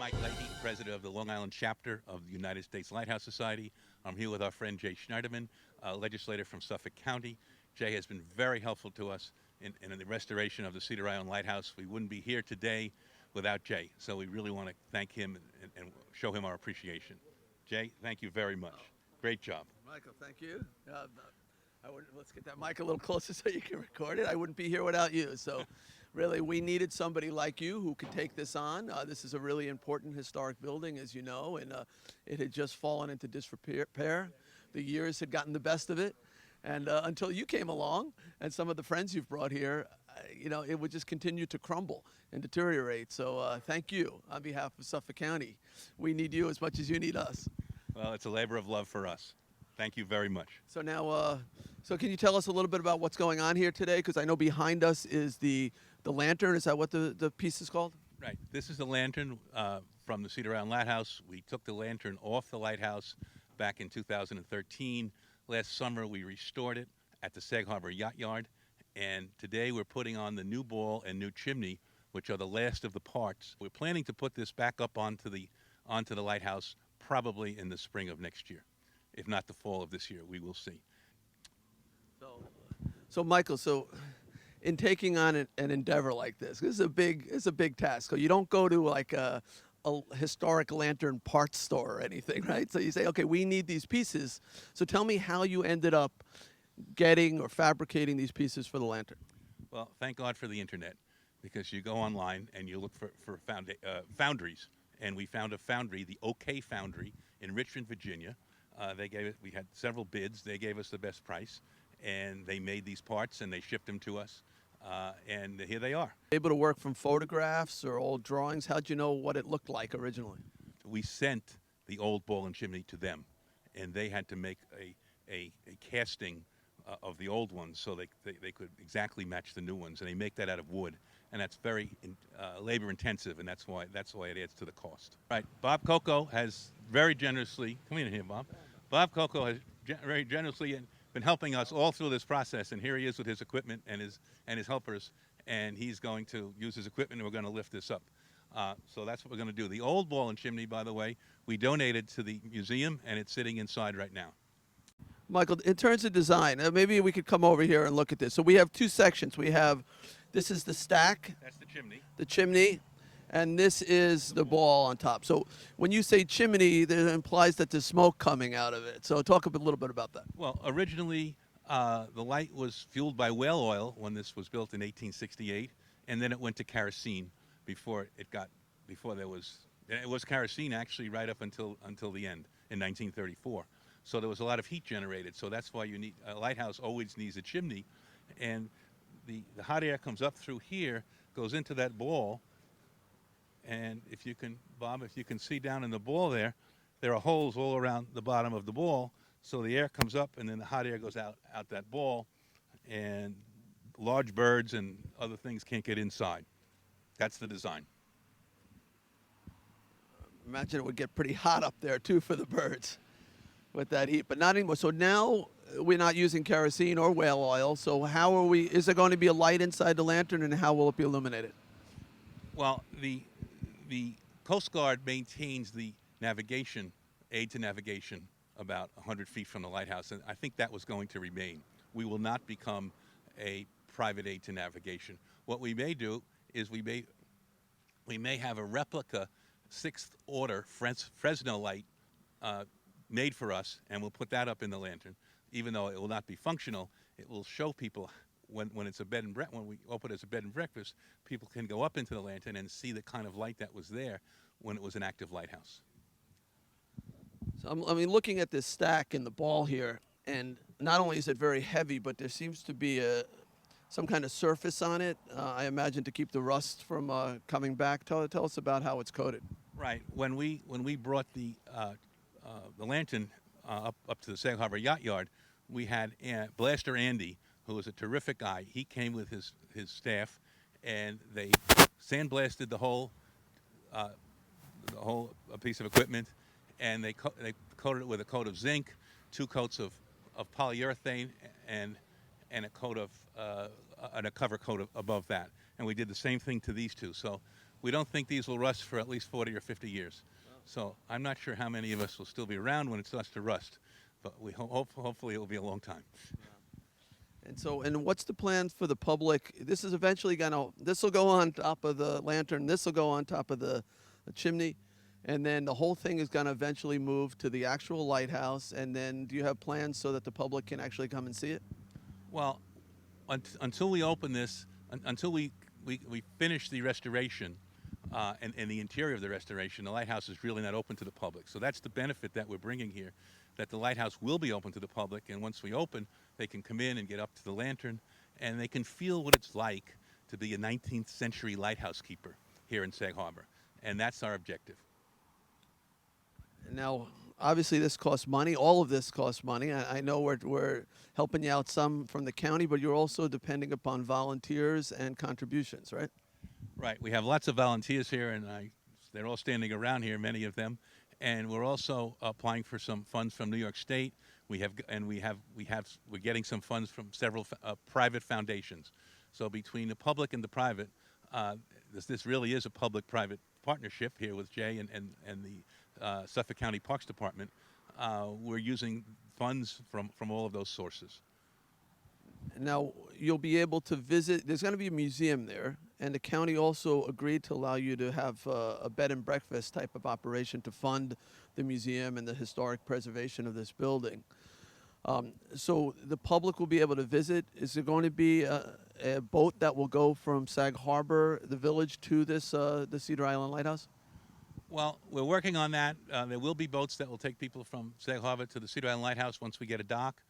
Mike Leahy, president of the Long Island chapter of the United States Lighthouse Society. I'm here with our friend Jay Schneiderman, a legislator from Suffolk County. Jay has been very helpful to us in the restoration of the Cedar Island Lighthouse. We wouldn't be here today without Jay, so we really want to thank him and show him our appreciation. Jay, thank you very much. Great job. Michael, thank you. Let's get that mic a little closer so you can record it. I wouldn't be here without you. So really, we needed somebody like you who could take this on. This is a really important historic building, as you know, and it had just fallen into disrepair. The years had gotten the best of it. And until you came along and some of the friends you've brought here, it would just continue to crumble and deteriorate. So thank you on behalf of Suffolk County. We need you as much as you need us. Well, it's a labor of love for us. Thank you very much. So now, so can you tell us a little bit about what's going on here today? Because I know behind us is the lantern. Is that what the piece is called? Right. This is the lantern from the Cedar Island Lighthouse. We took the lantern off the lighthouse back in 2013. Last summer, we restored it at the Sag Harbor Yacht Yard. And today, we're putting on the new ball and new chimney, which are the last of the parts. We're planning to put this back up onto the lighthouse probably in the spring of next year. If not the fall of this year, we will see. So Michael, in taking on an endeavor like this is a big task. So you don't go to like a historic lantern parts store or anything, right? So you say, okay, we need these pieces. So tell me how you ended up getting or fabricating these pieces for the lantern. Well, thank God for the internet, because you go online and you look for foundries, and we found a foundry, the OK Foundry in Richmond, Virginia. We had several bids. They gave us the best price, and they made these parts and they shipped them to us, and here they are. Able to work from photographs or old drawings? How'd you know what it looked like originally? We sent the old ball and chimney to them, and they had to make a casting of the old ones so they could exactly match the new ones, and they make that out of wood, and that's very labor intensive, and that's why it adds to the cost. Right. Bob Coco has very generously, come in here, Bob. Bob Coco has very generously been helping us all through this process, and here he is with his equipment and his helpers, and he's going to use his equipment, and we're going to lift this up. So that's what we're going to do. The old ball and chimney, by the way, we donated to the museum, and it's sitting inside right now. Michael, in terms of design, maybe we could come over here and look at this. So we have two sections. This is the stack. That's the chimney. The chimney. And this is the ball on top. So when you say chimney, that implies that there's smoke coming out of it. So talk a little bit about that. Well, originally, the light was fueled by whale oil when this was built in 1868, and then it went to kerosene it was kerosene actually right up until the end in 1934. So there was a lot of heat generated. So that's why a lighthouse always needs a chimney, and the hot air comes up through here, goes into that ball. And Bob, if you can see down in the ball there are holes all around the bottom of the ball, so the air comes up and then the hot air goes out that ball, and large birds and other things can't get inside. That's the design. Imagine it would get pretty hot up there too for the birds with that heat, but not anymore. So now we're not using kerosene or whale oil. So is there going to be a light inside the lantern, and how will it be illuminated? Well, the Coast Guard maintains the aid to navigation about 100 feet from the lighthouse, and I think that was going to remain. We will not become a private aid to navigation. What we may do is we may have a replica 6th order Fresno light made for us, and we'll put that up in the lantern. Even though it will not be functional, it will show people when it's when we open it as a bed and breakfast, people can go up into the lantern and see the kind of light that was there when it was an active lighthouse. So looking at this stack in the ball here, and not only is it very heavy, but there seems to be some kind of surface on it, I imagine to keep the rust from coming back. Tell us about how it's coated. Right. When we brought the lantern up to the Sag Harbor Yacht Yard, we had Blaster Andy, who was a terrific guy. He came with his staff, and they sandblasted the whole piece of equipment, and they coated it with a coat of zinc, 2 coats of polyurethane, and a coat of and a cover coat above that. And we did the same thing to these two. So we don't think these will rust for at least 40 or 50 years. So I'm not sure how many of us will still be around when it starts to rust, but we hopefully it will be a long time. And so, and what's the plan for the public? This is eventually this will go on top of the lantern, this will go on top of the chimney, and then the whole thing is gonna eventually move to the actual lighthouse. And then do you have plans so that the public can actually come and see it? Well, until we open this, until we finish the restoration and the interior of the restoration, the lighthouse is really not open to the public. So that's the benefit that we're bringing here, that the lighthouse will be open to the public, and once we open, they can come in and get up to the lantern, and they can feel what it's like to be a 19th century lighthouse keeper here in Sag Harbor, and that's our objective. Now, obviously, this costs money. All of this costs money. I know we're helping you out some from the county, but you're also depending upon volunteers and contributions, right? Right. We have lots of volunteers here, and they're all standing around here, many of them, and we're also applying for some funds from New York State. We're getting some funds from several private foundations. So between the public and the private, this really is a public-private partnership here with Jay and the Suffolk County Parks Department. We're using funds from all of those sources. Now, you'll be able to visit. There's going to be a museum there, and the county also agreed to allow you to have a bed and breakfast type of operation to fund the museum and the historic preservation of this building. So the public will be able to visit. Is there going to be a boat that will go from Sag Harbor, the village, to this the Cedar Island Lighthouse? Well, we're working on that. There will be boats that will take people from Sag Harbor to the Cedar Island Lighthouse once we get a dock.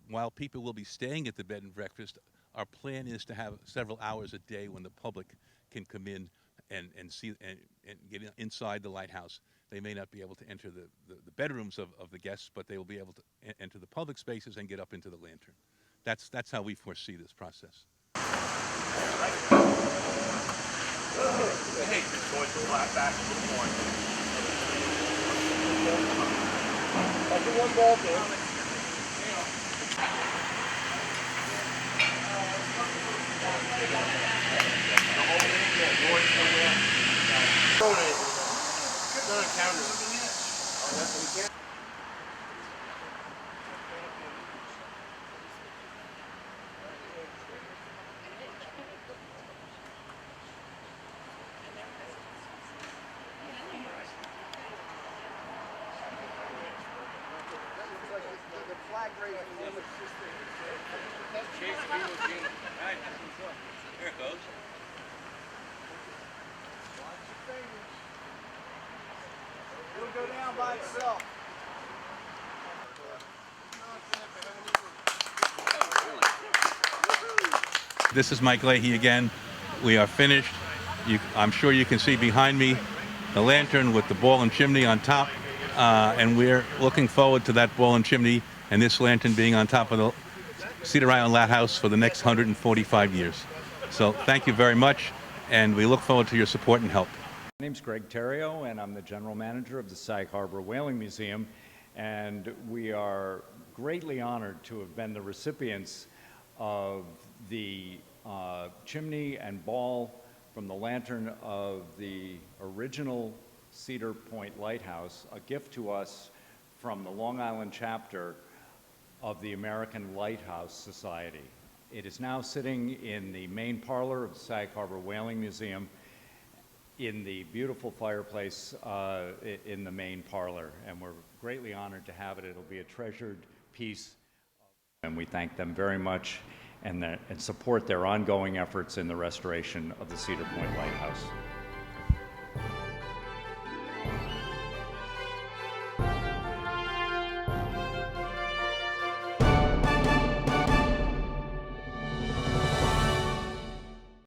While people will be staying at the bed and breakfast, our plan is to have several hours a day when the public can come in and see and get inside the lighthouse. They may not be able to enter the bedrooms of the guests, but they will be able to enter the public spaces and get up into the lantern. That's how we foresee this process. I hate the choice of flat back a little more. That's the one ball, dude. Here it goes. It'll go down by itself. This is Mike Leahy again. We are finished. I'm sure you can see behind me the lantern with the ball and chimney on top, and we're looking forward to that ball and chimney and this lantern being on top of the Cedar Island Lighthouse for the next 145 years. So thank you very much, and we look forward to your support and help. My name's Greg Terrio, and I'm the general manager of the Sag Harbor Whaling Museum, and we are greatly honored to have been the recipients of the chimney and ball from the lantern of the original Cedar Point Lighthouse, a gift to us from the Long Island chapter of the American Lighthouse Society. It is now sitting in the main parlor of the Sag Harbor Whaling Museum in the beautiful fireplace in the main parlor, and we're greatly honored to have it. It'll be a treasured piece, and we thank them very much and support their ongoing efforts in the restoration of the Cedar Point Lighthouse.